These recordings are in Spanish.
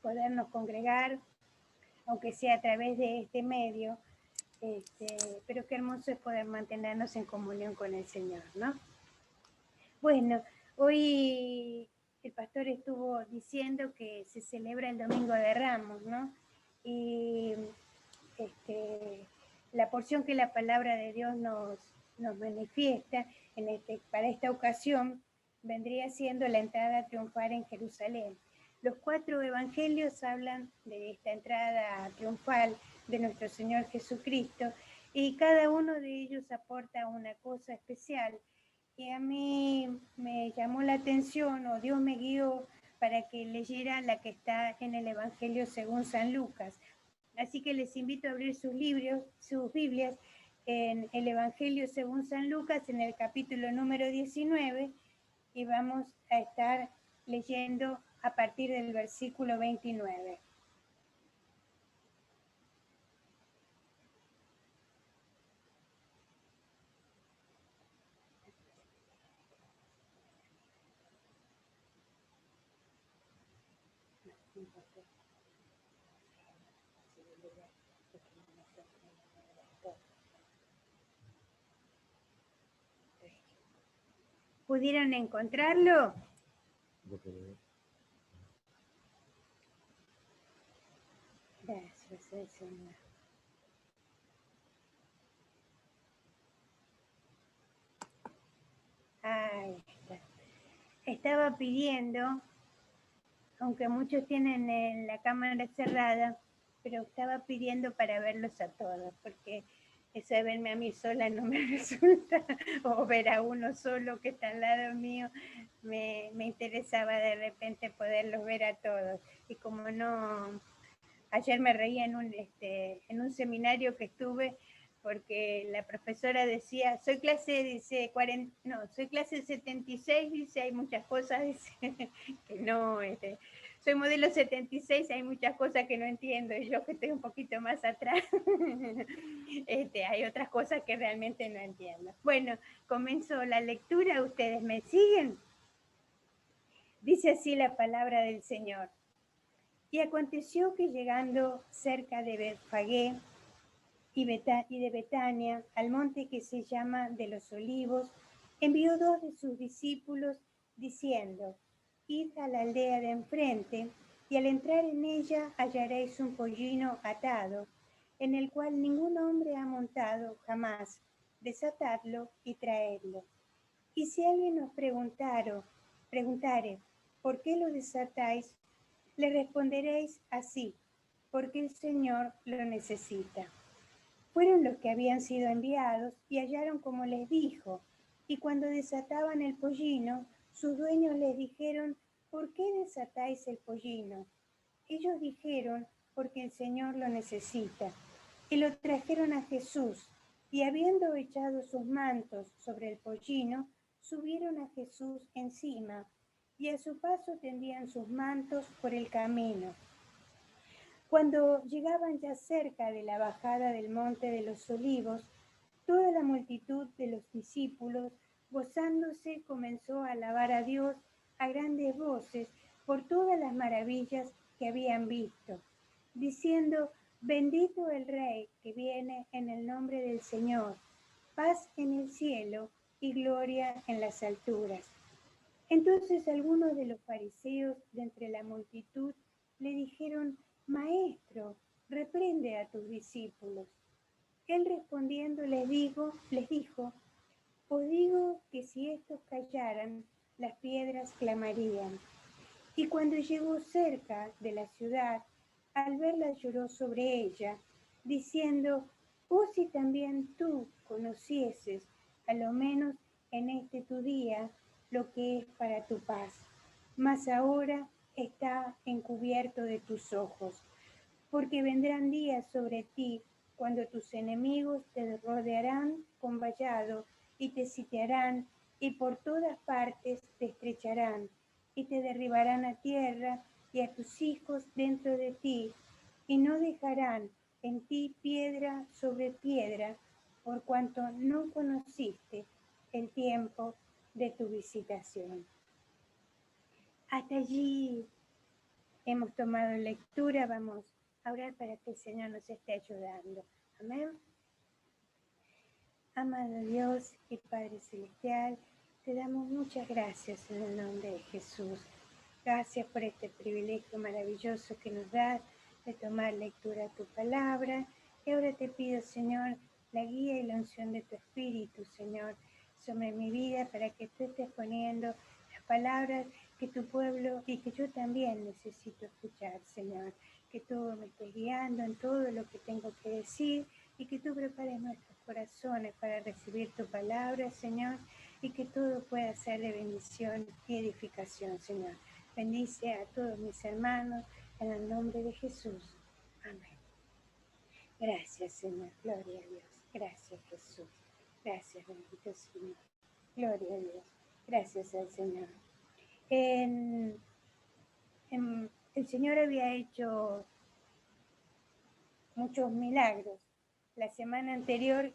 podernos congregar, aunque sea a través de este medio, pero qué hermoso es poder mantenernos en comunión con el Señor, ¿no? Bueno, hoy el pastor estuvo diciendo que se celebra el Domingo de Ramos, ¿no? Y la porción que la palabra de Dios nos manifiesta para esta ocasión vendría siendo la entrada triunfal en Jerusalén. Los 4 evangelios hablan de esta entrada triunfal de nuestro Señor Jesucristo y cada uno de ellos aporta una cosa especial. Y a mí me llamó la atención, o Dios me guió para que leyera la que está en el Evangelio según San Lucas. Así que les invito a abrir sus Biblias, en el Evangelio según San Lucas, en el capítulo número 19, y vamos a estar leyendo a partir del versículo 29. ¿Pudieron encontrarlo? Gracias, Señor. Ahí está. Estaba pidiendo, aunque muchos tienen la cámara cerrada, pero estaba pidiendo para verlos a todos, porque eso de verme a mí sola no me resulta, o ver a uno solo que está al lado mío, me interesaba de repente poderlos ver a todos. Y como no, ayer me reía en un seminario que estuve, porque la profesora decía, soy clase 76, dice, hay muchas cosas, dice, que no, soy modelo 76, hay muchas cosas que no entiendo, y yo que estoy un poquito más atrás, hay otras cosas que realmente no entiendo. Bueno, comenzó la lectura, ¿ustedes me siguen? Dice así la palabra del Señor. Y aconteció que llegando cerca de Betfagé y de Betania, al monte que se llama de los Olivos, envió 2 de sus discípulos, diciendo, id a la aldea de enfrente, y al entrar en ella hallaréis un pollino atado, en el cual ningún hombre ha montado jamás. Desatadlo y traedlo. Y si alguien os preguntare, ¿por qué lo desatáis? Le responderéis así, porque el Señor lo necesita. Fueron los que habían sido enviados y hallaron como les dijo, y cuando desataban el pollino, sus dueños les dijeron, ¿por qué desatáis el pollino? Ellos dijeron, porque el Señor lo necesita. Y lo trajeron a Jesús, y habiendo echado sus mantos sobre el pollino, subieron a Jesús encima, y a su paso tendían sus mantos por el camino. Cuando llegaban ya cerca de la bajada del monte de los Olivos, toda la multitud de los discípulos, gozándose, comenzó a alabar a Dios a grandes voces por todas las maravillas que habían visto, diciendo, bendito el Rey que viene en el nombre del Señor, paz en el cielo y gloria en las alturas. Entonces algunos de los fariseos de entre la multitud le dijeron, Maestro, reprende a tus discípulos. Él respondiendo les dijo, os digo que si estos callaran, las piedras clamarían. Y cuando llegó cerca de la ciudad, al verla lloró sobre ella, diciendo, oh si también tú conocieses, a lo menos en este tu día, lo que es para tu paz. Mas ahora está encubierto de tus ojos, porque vendrán días sobre ti cuando tus enemigos te rodearán con vallado y te sitiarán y por todas partes te estrecharán y te derribarán a tierra y a tus hijos dentro de ti y no dejarán en ti piedra sobre piedra por cuanto no conociste el tiempo de tu visitación. Hasta allí hemos tomado lectura, vamos a orar para que el Señor nos esté ayudando. Amén. Amado Dios y Padre Celestial, te damos muchas gracias en el nombre de Jesús. Gracias por este privilegio maravilloso que nos das de tomar lectura a tu palabra. Y ahora te pido, Señor, la guía y la unción de tu Espíritu, Señor, sobre mi vida para que tú estés poniendo las palabras que tu pueblo y que yo también necesito escuchar, Señor. Que tú me estés guiando en todo lo que tengo que decir y que tú prepares nuestros corazones para recibir tu palabra, Señor, y que todo pueda ser de bendición y edificación, Señor. Bendice a todos mis hermanos en el nombre de Jesús. Amén. Gracias, Señor. Gloria a Dios. Gracias, Jesús. Gracias, bendito Señor. Gloria a Dios. Gracias al Señor. El Señor había hecho muchos milagros. La semana anterior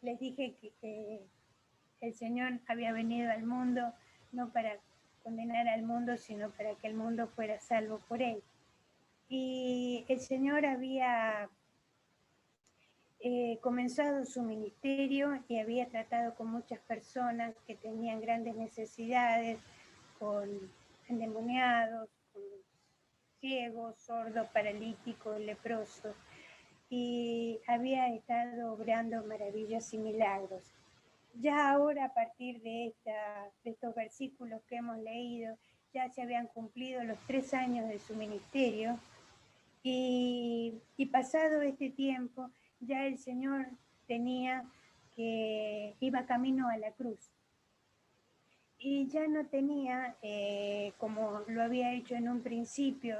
les dije que el Señor había venido al mundo no para condenar al mundo, sino para que el mundo fuera salvo por él. Y el Señor había comenzado su ministerio y había tratado con muchas personas que tenían grandes necesidades, con endemoniados, con ciegos, sordos, paralíticos, leprosos, y había estado obrando maravillas y milagros. Ya ahora, a partir de estos versículos que hemos leído, ya se habían cumplido los 3 años de su ministerio, y pasado este tiempo, ya el Señor iba camino a la cruz. Y ya no tenía, como lo había hecho en un principio,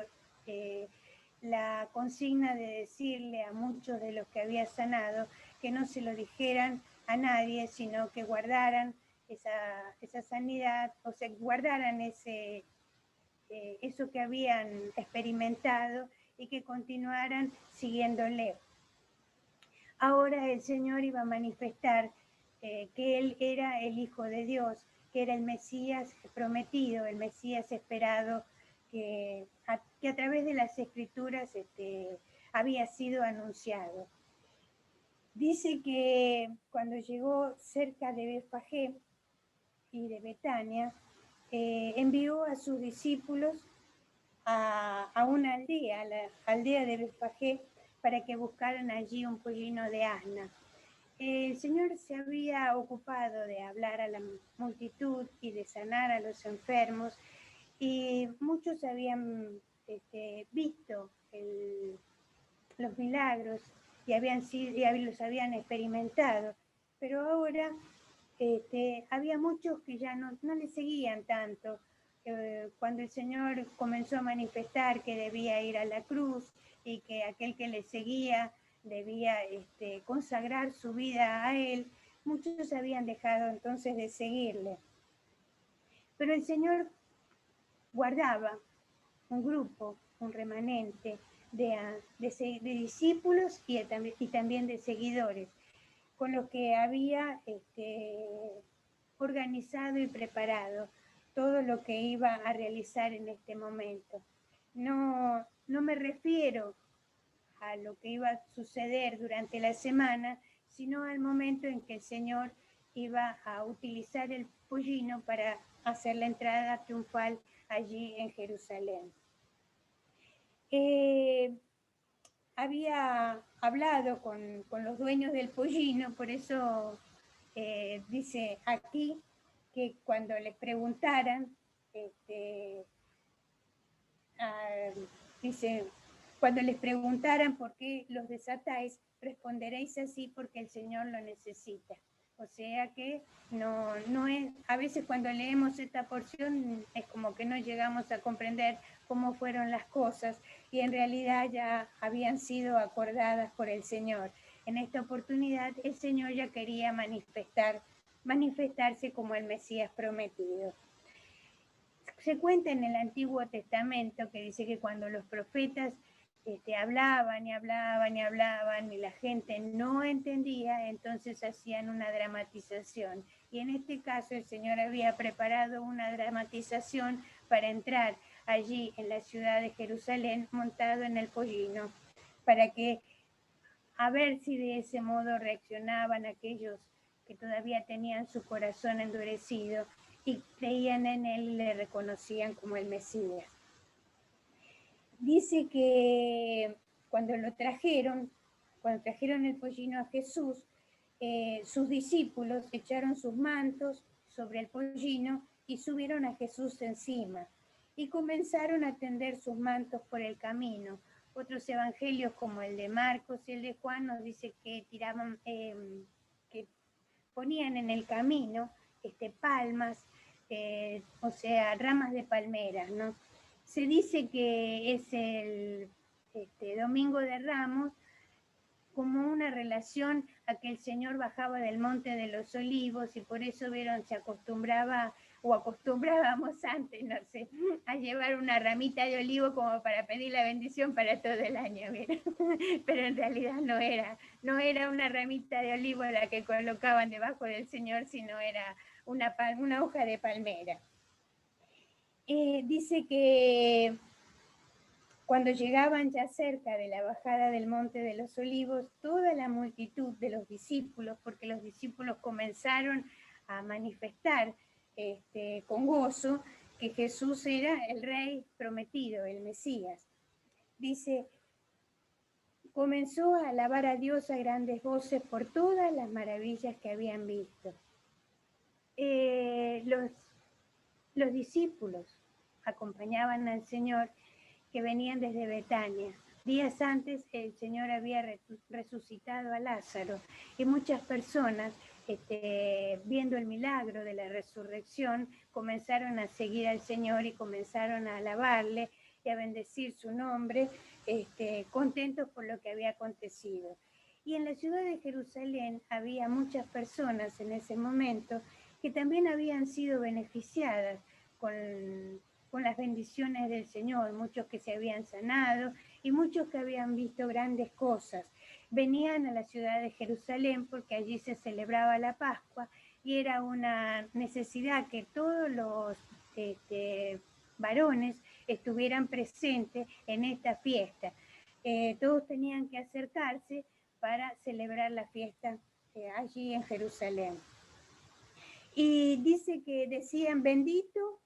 la consigna de decirle a muchos de los que había sanado que no se lo dijeran a nadie, sino que guardaran esa sanidad, o sea, guardaran eso que habían experimentado y que continuaran siguiéndole. Ahora el Señor iba a manifestar que Él era el Hijo de Dios, que era el Mesías prometido, el Mesías esperado, que a través de las Escrituras había sido anunciado. Dice que cuando llegó cerca de Betfagé y de Betania, envió a sus discípulos a una aldea, a la aldea de Betfagé, para que buscaran allí un pollino de asna. El Señor se había ocupado de hablar a la multitud y de sanar a los enfermos, y muchos habían visto los milagros y los habían experimentado, pero ahora había muchos que ya no le seguían tanto. Cuando el Señor comenzó a manifestar que debía ir a la cruz y que aquel que le seguía debía consagrar su vida a Él, muchos habían dejado entonces de seguirle. Pero el Señor guardaba un grupo, un remanente de discípulos y también de seguidores, con los que había organizado y preparado todo lo que iba a realizar en este momento. No me refiero a lo que iba a suceder durante la semana, sino al momento en que el Señor iba a utilizar el pollino para hacer la entrada triunfal allí en Jerusalén. Había hablado con los dueños del pollino, por eso dice aquí que cuando les preguntaran, dice, cuando les preguntaran por qué los desatáis, responderéis así porque el Señor lo necesita. O sea que no es, a veces cuando leemos esta porción es como que no llegamos a comprender cómo fueron las cosas y en realidad ya habían sido acordadas por el Señor. En esta oportunidad el Señor ya quería manifestarse como el Mesías prometido. Se cuenta en el Antiguo Testamento que dice que cuando los profetas hablaban y la gente no entendía, entonces hacían una dramatización. Y en este caso el Señor había preparado una dramatización para entrar allí en la ciudad de Jerusalén montado en el pollino, para que a ver si de ese modo reaccionaban aquellos que todavía tenían su corazón endurecido y creían en él y le reconocían como el Mesías. Dice que cuando trajeron el pollino a Jesús, sus discípulos echaron sus mantos sobre el pollino y subieron a Jesús encima y comenzaron a tender sus mantos por el camino. Otros evangelios como el de Marcos y el de Juan nos dice que tiraban, que ponían en el camino palmas, o sea, ramas de palmeras, ¿no? Se dice que es el Domingo de Ramos como una relación a que el Señor bajaba del Monte de los Olivos y por eso se acostumbraba o acostumbrábamos antes, no sé, a llevar una ramita de olivo como para pedir la bendición para todo el año, ¿verdad? Pero en realidad no era una ramita de olivo la que colocaban debajo del Señor, sino era una hoja de palmera. Dice que cuando llegaban ya cerca de la bajada del Monte de los Olivos, toda la multitud de los discípulos, porque los discípulos comenzaron a manifestar con gozo que Jesús era el Rey prometido, el Mesías. Dice, comenzó a alabar a Dios a grandes voces por todas las maravillas que habían visto. Los discípulos acompañaban al Señor, que venían desde Betania. Días antes el Señor había resucitado a Lázaro y muchas personas, viendo el milagro de la resurrección, comenzaron a seguir al Señor y comenzaron a alabarle y a bendecir su nombre, contentos por lo que había acontecido. Y en la ciudad de Jerusalén había muchas personas en ese momento que también habían sido beneficiadas con las bendiciones del Señor, muchos que se habían sanado y muchos que habían visto grandes cosas. Venían a la ciudad de Jerusalén porque allí se celebraba la Pascua y era una necesidad que todos los varones estuvieran presentes en esta fiesta. Todos tenían que acercarse para celebrar la fiesta allí en Jerusalén. Y dice que decían, bendito,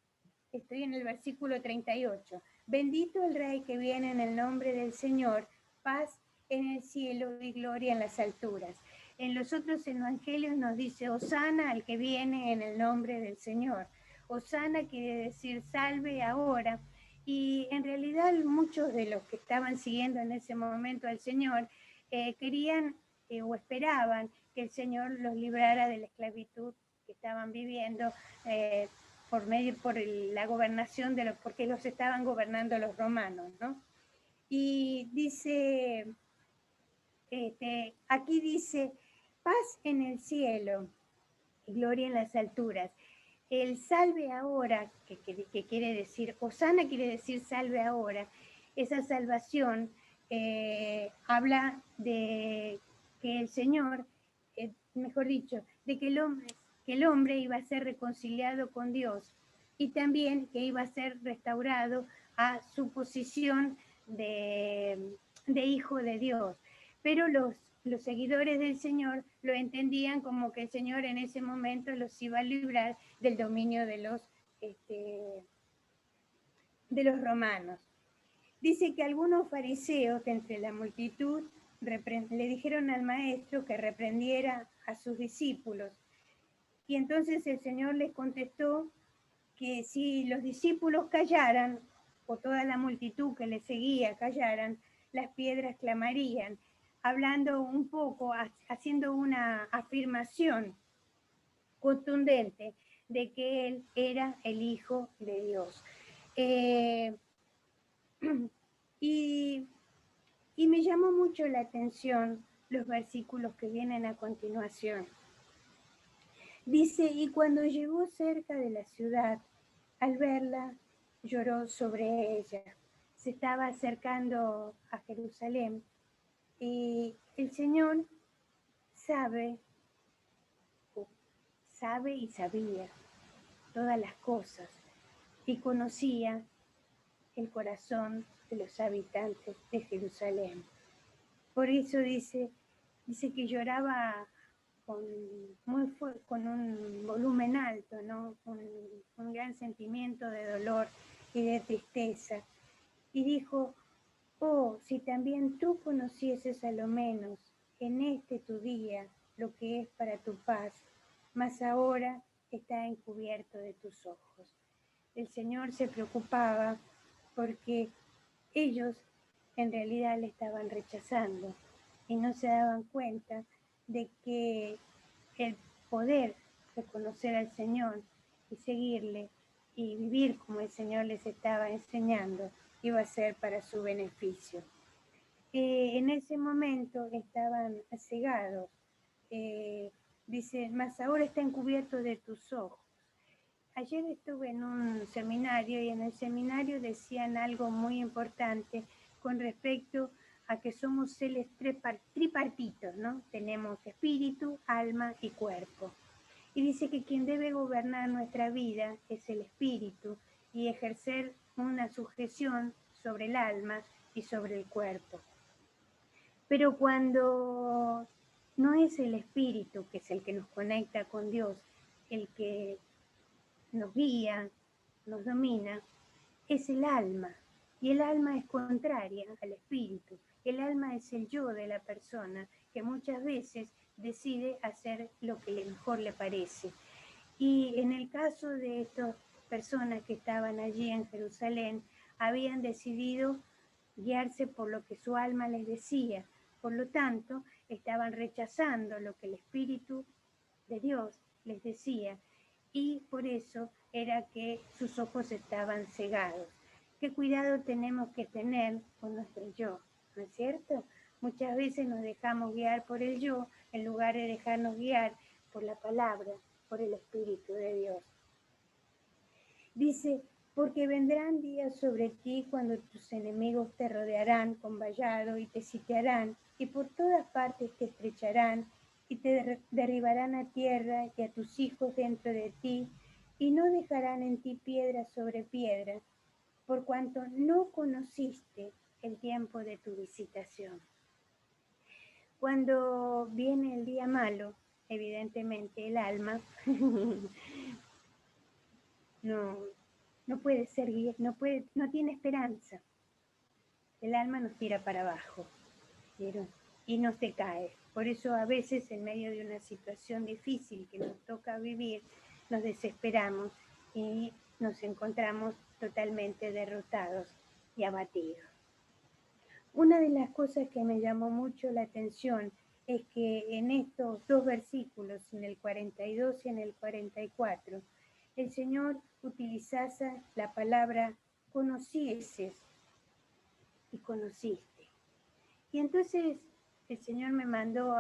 estoy en el versículo 38, bendito el Rey que viene en el nombre del Señor, paz en el cielo y gloria en las alturas. En los otros evangelios nos dice, Hosana al que viene en el nombre del Señor. Hosana quiere decir salve ahora. Y en realidad muchos de los que estaban siguiendo en ese momento al Señor querían o esperaban que el Señor los librara de la esclavitud que estaban viviendo por la gobernación porque los estaban gobernando los romanos, ¿no? Y dice, aquí dice, paz en el cielo y gloria en las alturas. El salve ahora, que quiere decir, Hosana quiere decir salve ahora, esa salvación habla de que el Señor, mejor dicho, de que el hombre iba a ser reconciliado con Dios y también que iba a ser restaurado a su posición de hijo de Dios. Pero los seguidores del Señor lo entendían como que el Señor en ese momento los iba a librar del dominio de los romanos. Dice que algunos fariseos de entre la multitud le dijeron al maestro que reprendiera a sus discípulos. Y entonces el Señor les contestó que si los discípulos callaran, o toda la multitud que les seguía callaran, las piedras clamarían, hablando un poco, haciendo una afirmación contundente de que Él era el Hijo de Dios. Y me llamó mucho la atención los versículos que vienen a continuación. Dice, y cuando llegó cerca de la ciudad, al verla, lloró sobre ella. Se estaba acercando a Jerusalén y el Señor sabe y sabía todas las cosas y conocía el corazón de los habitantes de Jerusalén. Por eso dice que lloraba con un volumen alto, ¿no? Un gran sentimiento de dolor y de tristeza. Y dijo, oh, si también tú conocieses a lo menos en este tu día lo que es para tu paz, mas ahora está encubierto de tus ojos. El Señor se preocupaba porque ellos en realidad le estaban rechazando y no se daban cuenta de que el poder reconocer al Señor y seguirle y vivir como el Señor les estaba enseñando iba a ser para su beneficio. En ese momento estaban cegados. Dice, mas ahora está encubierto de tus ojos. Ayer estuve en un seminario y en el seminario decían algo muy importante con respecto a que somos seres tripartitos, ¿no? Tenemos espíritu, alma y cuerpo. Y dice que quien debe gobernar nuestra vida es el espíritu y ejercer una sujeción sobre el alma y sobre el cuerpo. Pero cuando no es el espíritu, que es el que nos conecta con Dios, el que nos guía, nos domina, es el alma. Y el alma es contraria al espíritu. El alma es el yo de la persona que muchas veces decide hacer lo que mejor le parece. Y en el caso de estas personas que estaban allí en Jerusalén, habían decidido guiarse por lo que su alma les decía. Por lo tanto, estaban rechazando lo que el Espíritu de Dios les decía y por eso era que sus ojos estaban cegados. ¿Qué cuidado tenemos que tener con nuestro yo? ¿No es cierto? Muchas veces nos dejamos guiar por el yo en lugar de dejarnos guiar por la palabra, por el Espíritu de Dios. Dice, porque vendrán días sobre ti cuando tus enemigos te rodearán con vallado y te sitiarán, y por todas partes te estrecharán y te derribarán a tierra y a tus hijos dentro de ti, y no dejarán en ti piedra sobre piedra, por cuanto no conociste el tiempo de tu visitación. Cuando viene el día malo, evidentemente el alma no puede ser, no tiene esperanza. El alma nos tira para abajo, ¿vieron? Y nos decae. Por eso a veces en medio de una situación difícil que nos toca vivir, nos desesperamos y nos encontramos totalmente derrotados y abatidos. Una de las cosas que me llamó mucho la atención es que en estos dos versículos, en el 42 y en el 44, el Señor utilizase la palabra conocieses y conociste. Y entonces el Señor me mandó,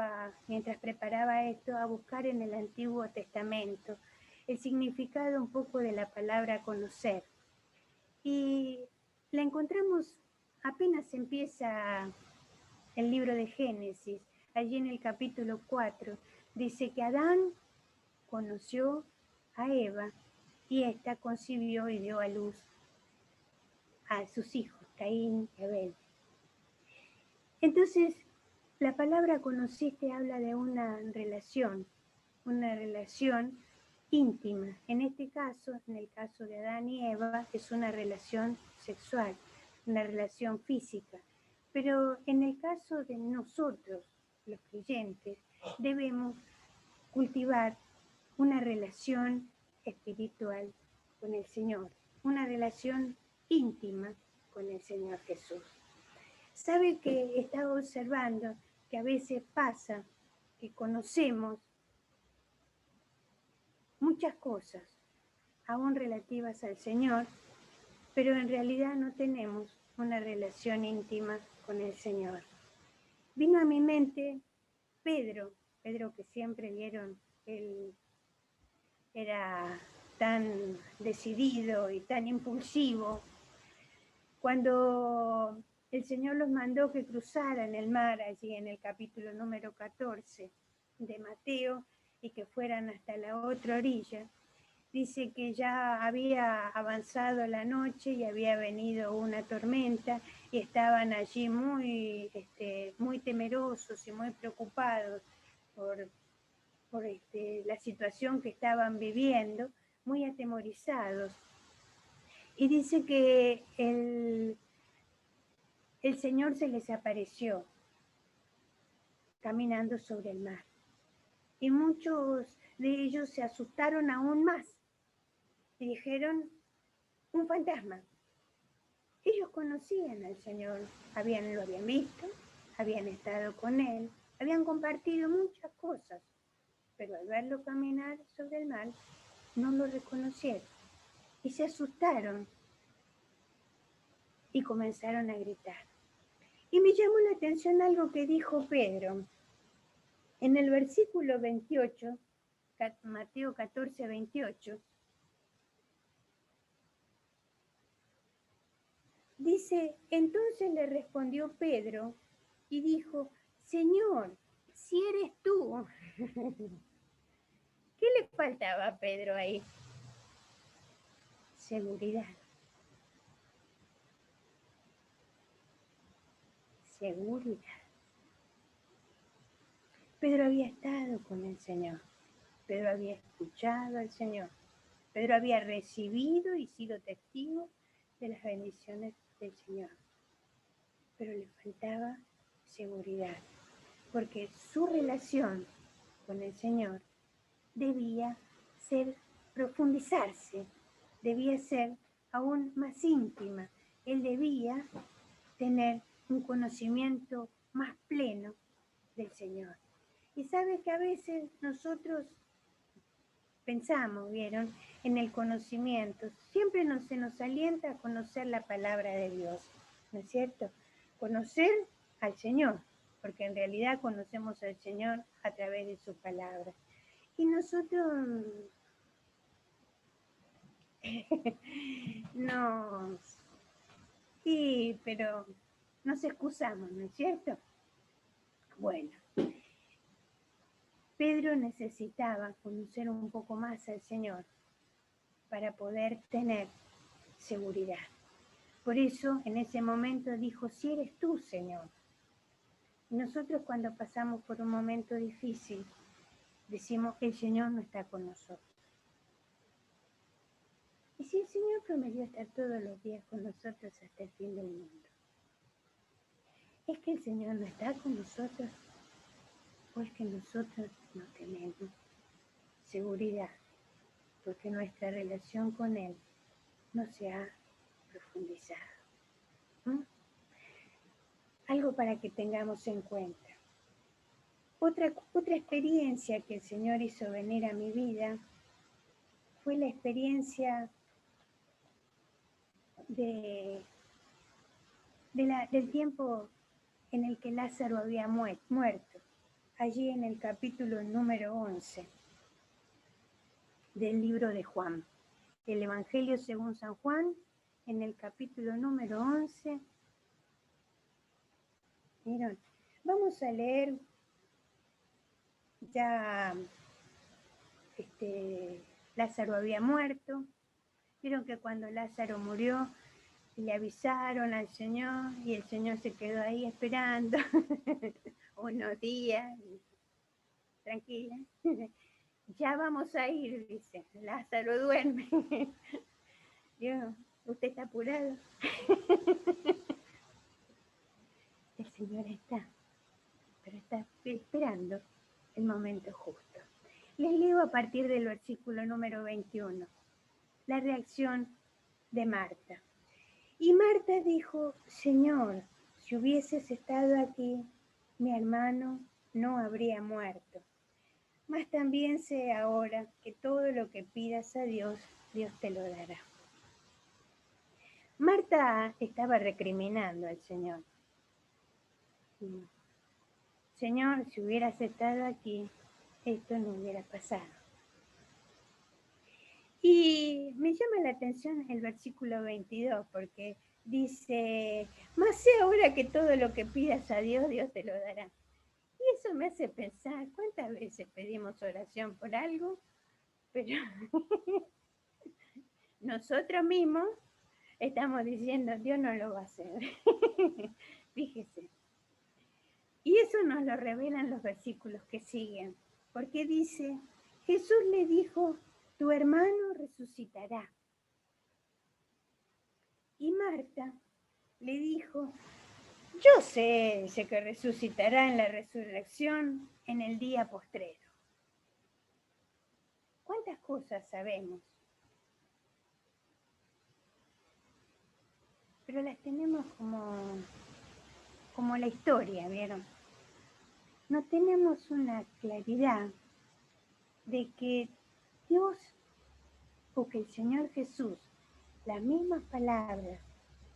mientras preparaba esto, a buscar en el Antiguo Testamento el significado un poco de la palabra conocer. Y la encontramos apenas empieza el libro de Génesis, allí en el capítulo 4, dice que Adán conoció a Eva y ésta concibió y dio a luz a sus hijos, Caín y Abel. Entonces, la palabra conociste habla de una relación íntima. En este caso, en el caso de Adán y Eva, es una relación sexual, una relación física. Pero en el caso de nosotros, los creyentes, debemos cultivar una relación espiritual con el Señor, una relación íntima con el Señor Jesús. Sabe que estaba observando que a veces pasa que conocemos muchas cosas, aún relativas al Señor, pero en realidad no tenemos una relación íntima con el Señor. Vino a mi mente Pedro que siempre vieron, él era tan decidido y tan impulsivo. Cuando el Señor los mandó que cruzaran el mar allí en el capítulo número 14 de Mateo y que fueran hasta la otra orilla, dice que ya había avanzado la noche y había venido una tormenta y estaban allí muy temerosos y muy preocupados por la situación que estaban viviendo, muy atemorizados. Y dice que el Señor se les apareció caminando sobre el mar. Y muchos de ellos se asustaron aún más y dijeron, un fantasma. Ellos conocían al Señor, lo habían visto, habían estado con Él, habían compartido muchas cosas, pero al verlo caminar sobre el mar, no lo reconocieron y se asustaron y comenzaron a gritar. Y me llamó la atención algo que dijo Pedro. En el versículo 28, Mateo 14, 28, dice, entonces le respondió Pedro y dijo, Señor, si eres tú. ¿Qué le faltaba a Pedro ahí? Seguridad. Seguridad. Pedro había estado con el Señor. Pedro había escuchado al Señor. Pedro había recibido y sido testigo de las bendiciones del Señor. Pero le faltaba seguridad, porque su relación con el Señor debía profundizarse, debía ser aún más íntima. Él debía tener un conocimiento más pleno del Señor. Y sabe que a veces nosotros pensamos, ¿vieron?, en el conocimiento. Siempre se nos alienta a conocer la palabra de Dios, ¿no es cierto? Conocer al Señor, porque en realidad conocemos al Señor a través de su palabra. Y nosotros pero nos excusamos, ¿no es cierto? Bueno, Pedro necesitaba conocer un poco más al Señor para poder tener seguridad. Por eso, en ese momento dijo, si eres tú, Señor. Y nosotros cuando pasamos por un momento difícil, decimos, el Señor no está con nosotros. Y si el Señor prometió estar todos los días con nosotros hasta el fin del mundo, ¿es que el Señor no está con nosotros? ¿O es que nosotros no tenemos seguridad? Porque nuestra relación con Él no se ha profundizado. Algo para que tengamos en cuenta. Otra experiencia que el Señor hizo venir a mi vida fue la experiencia del tiempo en el que Lázaro había muerto, allí en el capítulo número 11 del libro de Juan, el Evangelio según San Juan, en el capítulo número 11. Miren, vamos a leer ya, Lázaro había muerto. Vieron que cuando Lázaro murió, le avisaron al Señor y el Señor se quedó ahí esperando unos días, tranquila. Ya vamos a ir, dice, Lázaro duerme. Dios, ¿usted está apurado? El Señor está, pero está esperando el momento justo. Les leo a partir del versículo número 21, la reacción de Marta. Y Marta dijo, Señor, si hubieses estado aquí, mi hermano no habría muerto. Mas también sé ahora que todo lo que pidas a Dios, Dios te lo dará. Marta estaba recriminando al Señor. Señor, si hubieras estado aquí, esto no hubiera pasado. Y me llama la atención el versículo 22, porque dice, mas sé ahora que todo lo que pidas a Dios, Dios te lo dará. Y eso me hace pensar, ¿cuántas veces pedimos oración por algo? Pero nosotros mismos estamos diciendo, Dios no lo va a hacer. Fíjese. Y eso nos lo revelan los versículos que siguen, porque dice, Jesús le dijo, tu hermano resucitará. Y Marta le dijo, yo sé, dice, que resucitará en la resurrección en el día postrero. ¿Cuántas cosas sabemos? Pero las tenemos como la historia, ¿vieron? No tenemos una claridad de que Dios o que el Señor Jesús, las mismas palabras,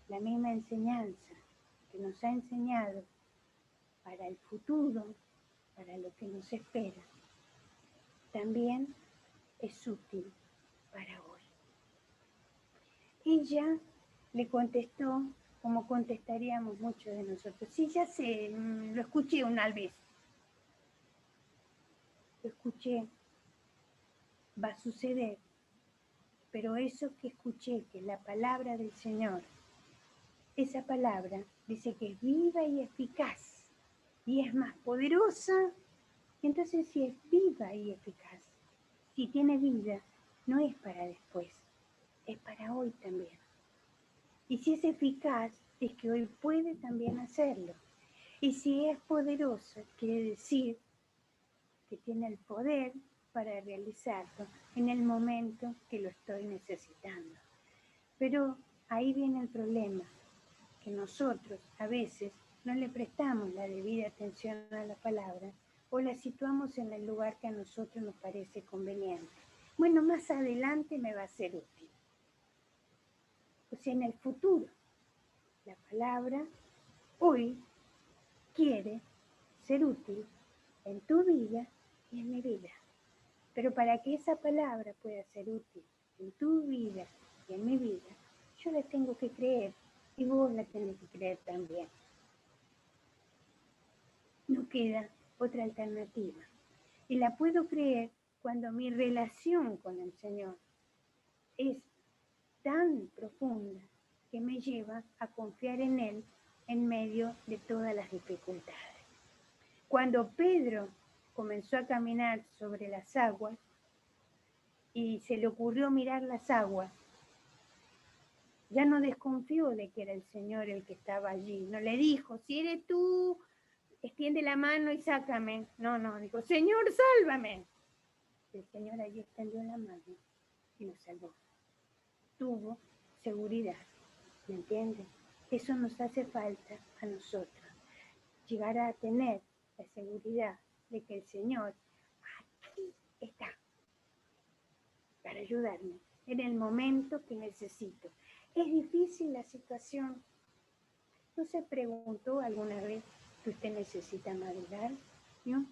la misma enseñanza que nos ha enseñado para el futuro, para lo que nos espera, también es útil para hoy. Ella le contestó como contestaríamos muchos de nosotros. Sí, ya sé, lo escuché una vez. Lo escuché, va a suceder. Pero eso que escuché, que es la palabra del Señor, esa palabra dice que es viva y eficaz y es más poderosa. Entonces, si es viva y eficaz, si tiene vida, no es para después, es para hoy también. Y si es eficaz, es que hoy puede también hacerlo. Y si es poderosa, quiere decir que tiene el poder para realizarlo en el momento que lo estoy necesitando. Pero ahí viene el problema, que nosotros a veces no le prestamos la debida atención a la palabra o la situamos en el lugar que a nosotros nos parece conveniente. Bueno, más adelante me va a ser útil. O sea, en el futuro, la palabra hoy quiere ser útil en tu vida y en mi vida. Pero para que esa palabra pueda ser útil en tu vida y en mi vida, yo la tengo que creer y vos la tenés que creer también. No queda otra alternativa. Y la puedo creer cuando mi relación con el Señor es tan profunda que me lleva a confiar en Él en medio de todas las dificultades. Cuando Pedro comenzó a caminar sobre las aguas y se le ocurrió mirar las aguas, ya no desconfió de que era el Señor el que estaba allí. No le dijo, si eres tú, extiende la mano y sácame. No, dijo, Señor, sálvame. El Señor allí extendió la mano y lo salvó. Tuvo seguridad, ¿me entienden? Eso nos hace falta a nosotros. Llegar a tener la seguridad de que el Señor aquí está para ayudarme en el momento que necesito. ¿Es difícil la situación? ¿No se preguntó alguna vez que usted necesita madurar? ¿No?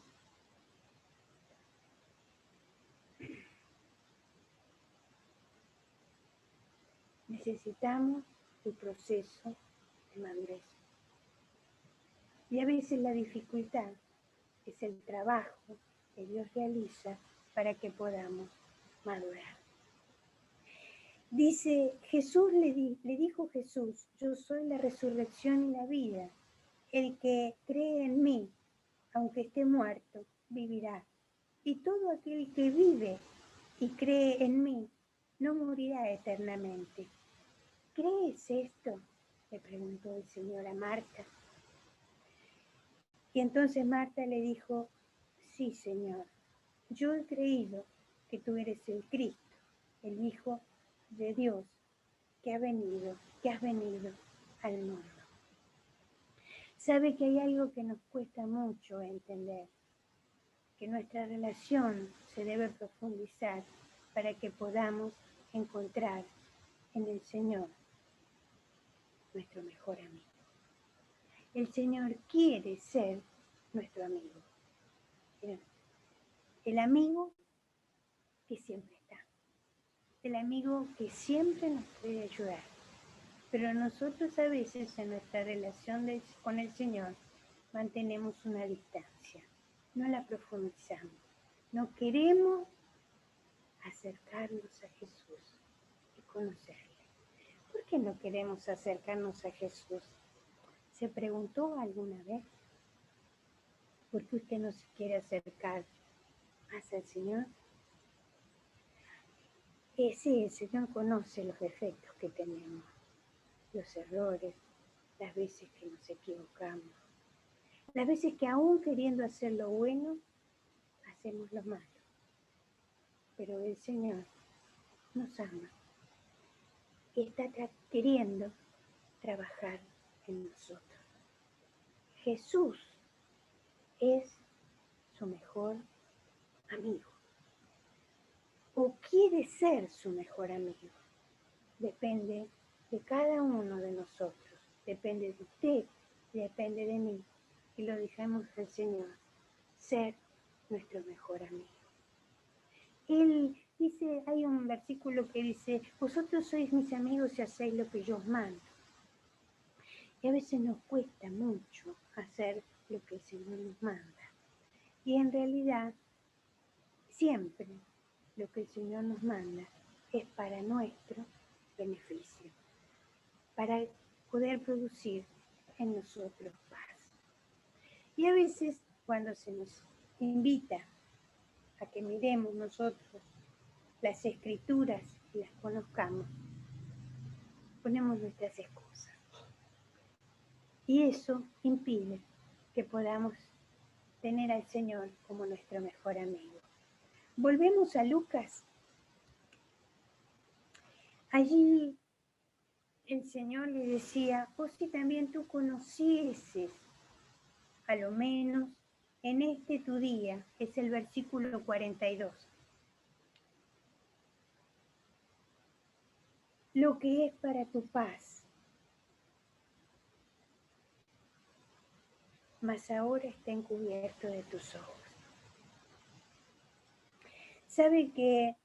Necesitamos el proceso de madurez. Y a veces la dificultad es el trabajo que Dios realiza para que podamos madurar. Dice, le dijo Jesús, yo soy la resurrección y la vida. El que cree en mí, aunque esté muerto, vivirá. Y todo aquel que vive y cree en mí, no morirá eternamente. ¿Crees esto?, le preguntó el Señor a Marta. Y entonces Marta le dijo, sí, Señor, yo he creído que tú eres el Cristo, el Hijo de Dios, que has venido al mundo. Sabe que hay algo que nos cuesta mucho entender, que nuestra relación se debe profundizar para que podamos encontrar en el Señor nuestro mejor amigo. El Señor quiere ser nuestro amigo. El amigo que siempre está. El amigo que siempre nos puede ayudar. Pero nosotros a veces en nuestra relación con el Señor mantenemos una distancia. No la profundizamos. No queremos acercarnos a Jesús. conocerle. ¿Por qué no queremos acercarnos a Jesús? ¿Se preguntó alguna vez por qué usted no se quiere acercar más al Señor? Sí, el Señor conoce los defectos que tenemos, los errores, las veces que nos equivocamos, las veces que aún queriendo hacer lo bueno, hacemos lo malo. Pero el Señor nos ama y está queriendo trabajar en nosotros. Jesús es su mejor amigo, o quiere ser su mejor amigo. Depende de cada uno de nosotros, depende de usted, depende de mí, y lo dejamos al Señor ser nuestro mejor amigo. Él dice, hay un versículo que dice, vosotros sois mis amigos si hacéis lo que yo os mando. Y a veces nos cuesta mucho hacer lo que el Señor nos manda. Y en realidad, siempre lo que el Señor nos manda es para nuestro beneficio, para poder producir en nosotros paz. Y a veces, cuando se nos invita a que miremos nosotros las Escrituras y las conozcamos, ponemos nuestras excusas. Y eso impide que podamos tener al Señor como nuestro mejor amigo. Volvemos a Lucas. Allí el Señor le decía, si también tú conocieses, a lo menos en este tu día, es el versículo 42, lo que es para tu paz, mas ahora está encubierto de tus ojos. ¿Sabe que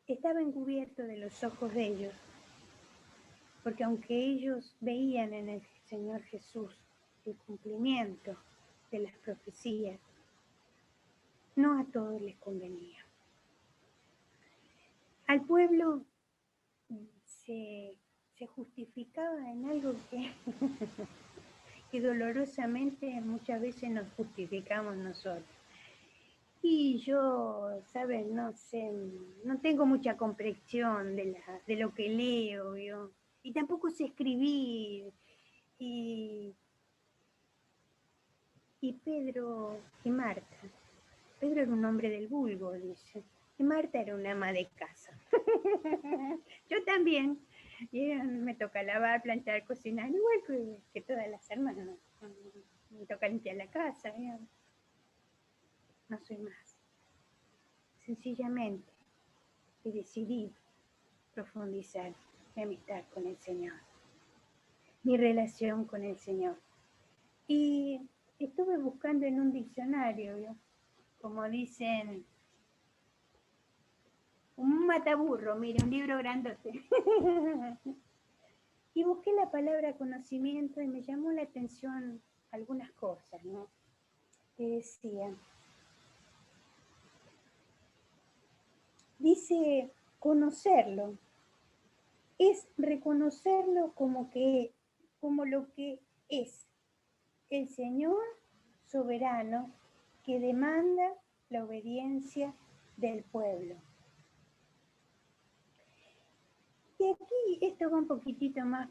estaba encubierto de los ojos de ellos? Porque aunque ellos veían en el Señor Jesús el cumplimiento de las profecías, no a todos les convenía. Al pueblo se justificaba en algo que dolorosamente muchas veces nos justificamos nosotros. Y yo, ¿saben? No sé, no tengo mucha comprensión de lo que leo, yo. Y tampoco sé escribir. Y Pedro y Marta. Pedro era un hombre del vulgo, dice. Y Marta era una ama de casa. Yo también. Y me toca lavar, planchar, cocinar, igual que todas las hermanas. Me toca limpiar la casa. No soy más. Sencillamente he decidido profundizar mi amistad con el Señor, mi relación con el Señor. Y estuve buscando en un diccionario, ¿no? Como dicen, un mataburro, mire, un libro grandote. Y busqué la palabra conocimiento y me llamó la atención algunas cosas, ¿no? Que decían, dice, conocerlo es reconocerlo como lo que es el Señor soberano que demanda la obediencia del pueblo. Y aquí esto va un poquitito más,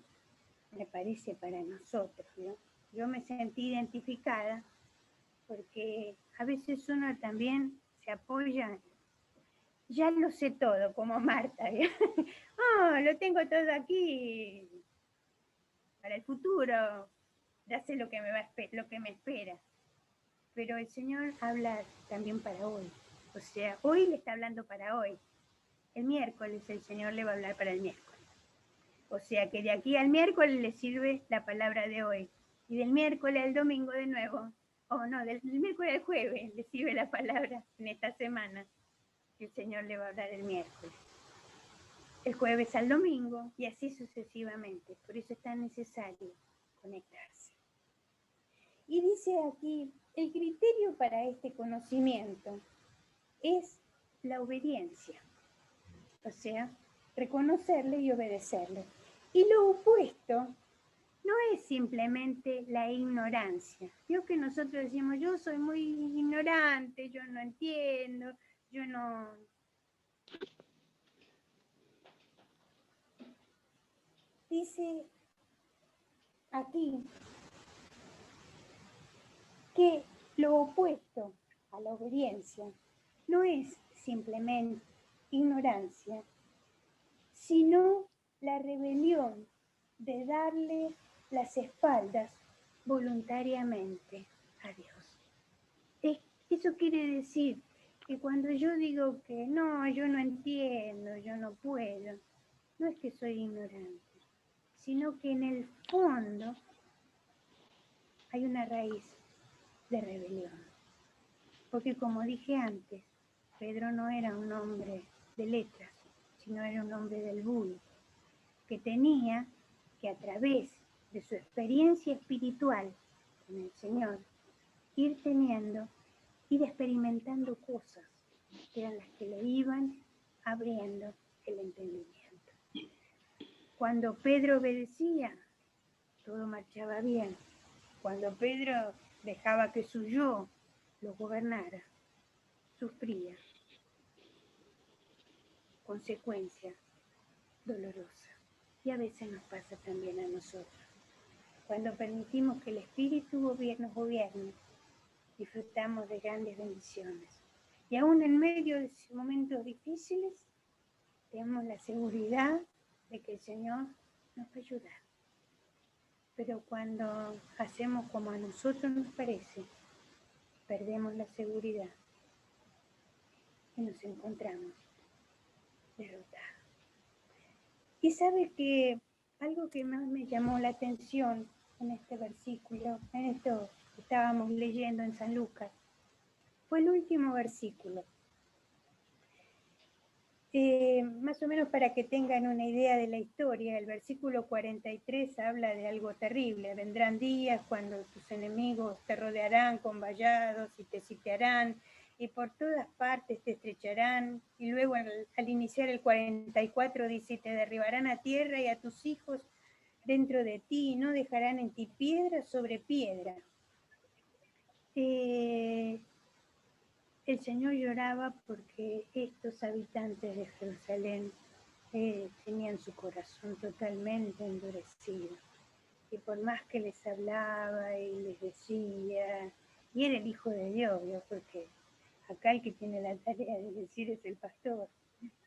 me parece, para nosotros, ¿no? Yo me sentí identificada porque a veces uno también se apoya, ya lo sé todo, como Marta, lo tengo todo aquí para el futuro, ya sé lo que me espera. Pero el Señor habla también para hoy, o sea, hoy le está hablando para hoy. El miércoles el Señor le va a hablar para el miércoles. O sea que de aquí al miércoles le sirve la palabra de hoy. Y del miércoles al domingo de nuevo. Del miércoles al jueves le sirve la palabra en esta semana. El Señor le va a hablar el miércoles. El jueves al domingo y así sucesivamente. Por eso es tan necesario conectarse. Y dice aquí, el criterio para este conocimiento es la obediencia, o sea, reconocerle y obedecerle. Y lo opuesto no es simplemente la ignorancia. Yo que nosotros decimos, yo soy muy ignorante, yo no entiendo, yo no... Dice aquí que lo opuesto a la obediencia no es simplemente ignorancia, sino la rebelión de darle las espaldas voluntariamente a Dios. Eso quiere decir que cuando yo digo que no, yo no entiendo, yo no puedo, no es que soy ignorante, sino que en el fondo hay una raíz de rebelión. Porque como dije antes, Pedro no era un hombre de letras, sino era un hombre del bull, que tenía que a través de su experiencia espiritual con el Señor, ir teniendo, ir experimentando cosas que eran las que le iban abriendo el entendimiento. Cuando Pedro obedecía, todo marchaba bien. Cuando Pedro dejaba que su yo lo gobernara, sufría consecuencias dolorosas. Y a veces nos pasa también a nosotros. Cuando permitimos que el Espíritu nos gobierne, disfrutamos de grandes bendiciones. Y aún en medio de esos momentos difíciles, tenemos la seguridad de que el Señor nos va a ayudar. Pero cuando hacemos como a nosotros nos parece, perdemos la seguridad y nos encontramos derrotados. Y sabe que algo que más me llamó la atención en este versículo, en esto que estábamos leyendo en San Lucas, fue el último versículo. Más o menos para que tengan una idea de la historia, el versículo 43 habla de algo terrible. Vendrán días cuando tus enemigos te rodearán con vallados y te sitiarán y por todas partes te estrecharán. Y luego al iniciar el 44 dice, te derribarán a tierra y a tus hijos dentro de ti y no dejarán en ti piedra sobre piedra. El Señor lloraba porque estos habitantes de Jerusalén tenían su corazón totalmente endurecido. Y por más que les hablaba y les decía, y era el Hijo de Dios, ¿no? Porque acá el que tiene la tarea de decir es el pastor.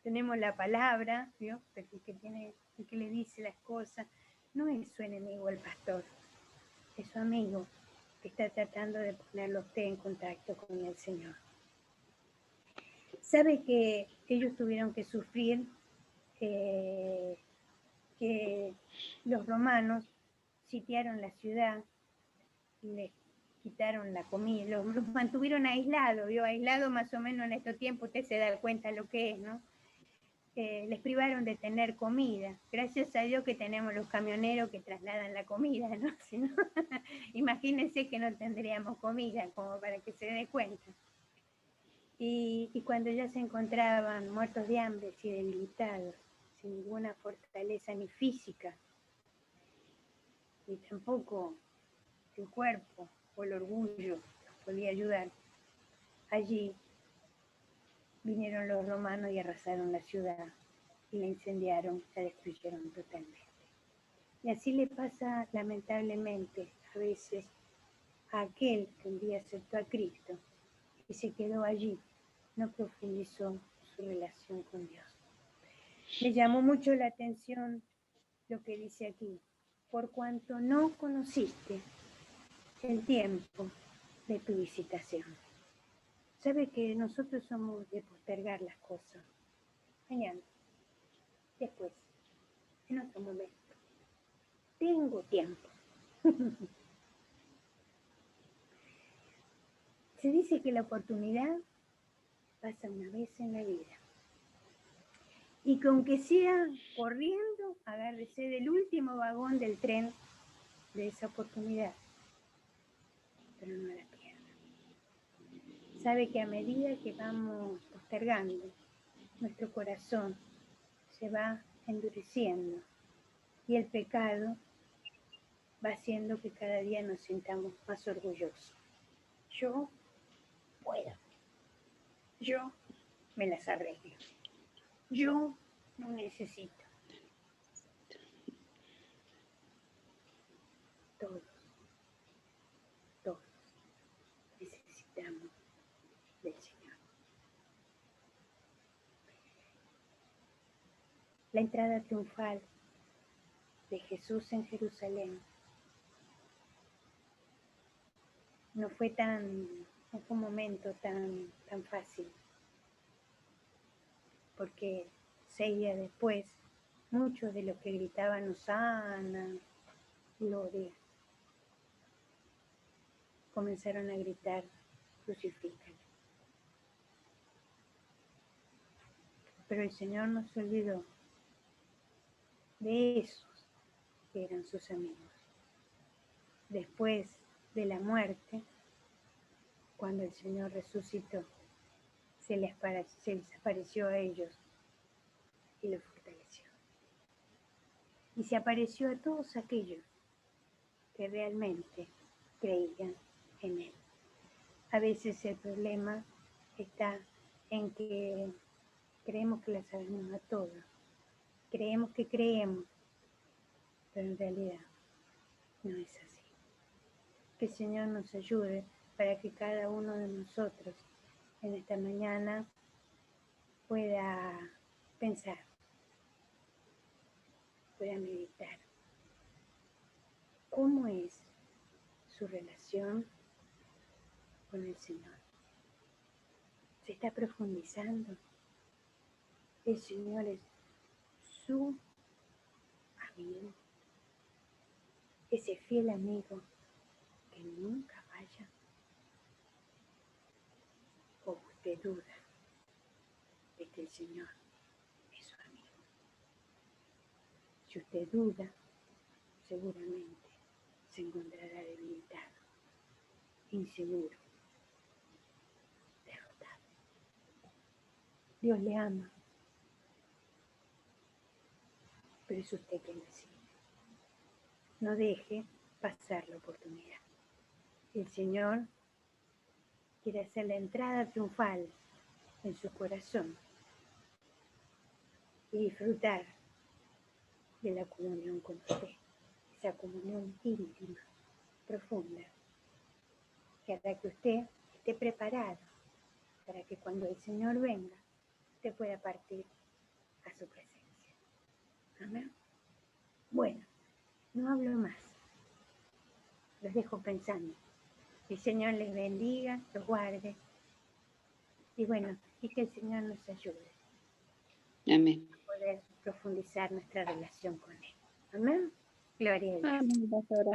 Tenemos la palabra, ¿no? Pero el que le dice las cosas no es su enemigo el pastor, es su amigo que está tratando de ponerlo usted en contacto con el Señor. Sabe que ellos tuvieron que sufrir que los romanos sitiaron la ciudad, les quitaron la comida, los mantuvieron aislados, aislado más o menos en estos tiempos, usted se da cuenta lo que es, ¿no? Les privaron de tener comida. Gracias a Dios que tenemos los camioneros que trasladan la comida, ¿no? Si no, imagínense que no tendríamos comida, como para que se dé cuenta. Y cuando ya se encontraban muertos de hambre y debilitados, sin ninguna fortaleza ni física, ni tampoco el cuerpo o el orgullo los podía ayudar, allí vinieron los romanos y arrasaron la ciudad y la incendiaron, la destruyeron totalmente. Y así le pasa lamentablemente a veces a aquel que un día aceptó a Cristo y se quedó allí, no profundizó su relación con Dios. Me llamó mucho la atención lo que dice aquí, por cuanto no conociste el tiempo de tu visitación. Sabe que nosotros somos de postergar las cosas. Mañana, después, en otro momento. Tengo tiempo. Se dice que la oportunidad pasa una vez en la vida. Y que aunque sea corriendo, agárrese del último vagón del tren de esa oportunidad. Pero no la pierda. Sabe que a medida que vamos postergando postergando, nuestro corazón se va endureciendo y el pecado va haciendo que cada día nos sintamos más orgullosos. Yo puedo, yo me las arreglo, yo no necesito. Todos necesitamos del Señor. La entrada triunfal de Jesús en Jerusalén no fue un momento tan fácil, porque 6 días después, muchos de los que gritaban Hosana, gloria, comenzaron a gritar crucifícalo. Pero el Señor no se olvidó de esos que eran sus amigos. Después de la muerte, cuando el Señor resucitó, se les apareció a ellos y los fortaleció. Y se apareció a todos aquellos que realmente creían en Él. A veces el problema está en que creemos que la sabemos a todas, creemos que creemos, pero en realidad no es así. Que el Señor nos ayude para que cada uno de nosotros en esta mañana pueda pensar, pueda meditar. ¿Cómo es su relación con el Señor? ¿Se está profundizando? El Señor es su amigo, ese fiel amigo que nunca falla. ¿O usted duda de que el Señor es su amigo? Si usted duda, seguramente se encontrará debilitado, inseguro, derrotado. Dios le ama, pero es usted quien decide. No deje pasar la oportunidad. El Señor quiere hacer la entrada triunfal en su corazón y disfrutar de la comunión con usted, esa comunión íntima, profunda, que hará que usted esté preparado para que cuando el Señor venga, usted pueda partir a su presencia. Amén. Bueno, no hablo más. Los dejo pensando. Que el Señor les bendiga, los guarde. Y bueno, y que el Señor nos ayude. Amén. A poder profundizar nuestra relación con Él. Amén. Gloria a Dios. Amén, pastora.